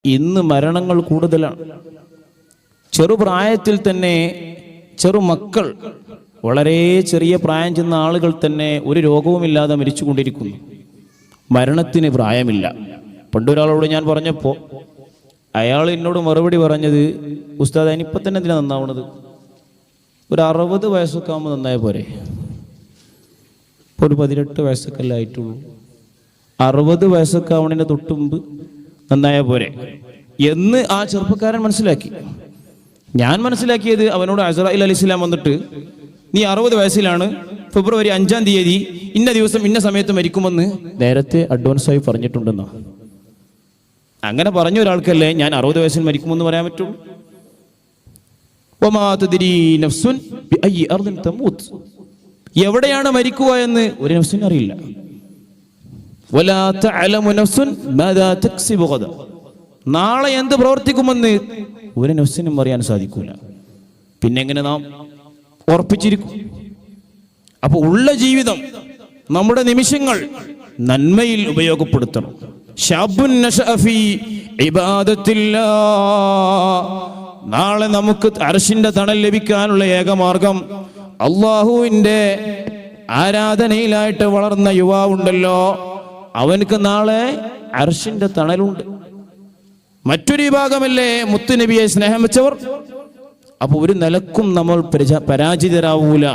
ഇന്ന് മരണങ്ങൾ കൂടുതലാണ്. ചെറുപ്രായത്തിൽ തന്നെ ചെറുമക്കൾ, വളരെ ചെറിയ പ്രായം ചെന്ന ആളുകൾ തന്നെ ഒരു രോഗവുമില്ലാതെ മരിച്ചുകൊണ്ടിരിക്കുന്നു. മരണത്തിന് പ്രായമില്ല. പണ്ടൊരാളോട് ഞാൻ പറഞ്ഞപ്പോൾ അയാൾ എന്നോട് മറുപടി പറഞ്ഞത്, ഉസ്താദ് അതിനിപ്പോൾ തന്നെ എന്തിനാ നന്നാവണത്, ഒരു 60 വയസ്സൊക്കെ ആകുമ്പോൾ നന്നായ പോരെ, ഇപ്പോൾ ഒരു 18 വയസ്സൊക്കെ അല്ലേ ആയിട്ടുള്ളൂ, 60 വയസ്സൊക്കെ ആവണതിൻ്റെ തൊട്ട് മുമ്പ് നന്നായ പോരെ എന്ന് ആ ചെറുപ്പക്കാരൻ മനസ്സിലാക്കി. ഞാൻ മനസ്സിലാക്കിയത് അവനോട് അസ്രാഈൽ അലൈഹിസ്സലാം വന്നിട്ട്, നീ 60 വയസ്സിലാണ്, ഫെബ്രുവരി 5-ാം തീയതി ഇന്ന ദിവസം ഇന്ന സമയത്ത് മരിക്കുമെന്ന് നേരത്തെ അഡ്വാൻസായി പറഞ്ഞിട്ടുണ്ടെന്നോ. അങ്ങനെ പറഞ്ഞ ഒരാൾക്കല്ലേ ഞാൻ 60 വയസ്സിൽ മരിക്കുമെന്ന് പറയാൻ പറ്റുള്ളൂ. വമാ തദ്രീ നഫ്സുൻ ബിഅയ്യി അർദിൻ തമൂത്ത്, എവിടെയാണ് മരിക്കുക എന്ന് ഒരു നഫ്സിനും അറിയില്ല. വലാ തഅലമു നഫ്സുൻ മാദാ തക്സിബു ഗദ, നാളെ എന്ത് പ്രവർത്തിക്കുമെന്ന് ഒരു നഫ്സിനും അറിയാൻ സാധിക്കൂല. പിന്നെ എങ്ങനെ നാം ഉറപ്പിച്ചിരിക്കും? അപ്പൊ ഉള്ള ജീവിതം, നമ്മുടെ നിമിഷങ്ങൾ നന്മയിൽ ഉപയോഗപ്പെടുത്തണം. ശാബുൻ നശഅ ഫീ ഇബാദത്തില്ലാഹ്, നാളെ നമുക്ക് അർശിന്റെ തണൽ ലഭിക്കാനുള്ള ഏകമാർഗം അള്ളാഹുവിന്റെ ആരാധനയിലായിട്ട് വളർന്ന യുവാവുണ്ടല്ലോ, അവനക്ക് നാളെ അർശിന്റെ തണലുണ്ട്. മറ്റൊരു വിഭാഗമല്ലേ മുത്തുനബിയെ സ്നേഹം വെച്ചവർ. അപ്പൊ ഒരു നിലക്കും നമ്മൾ പരാജിതരാവൂല.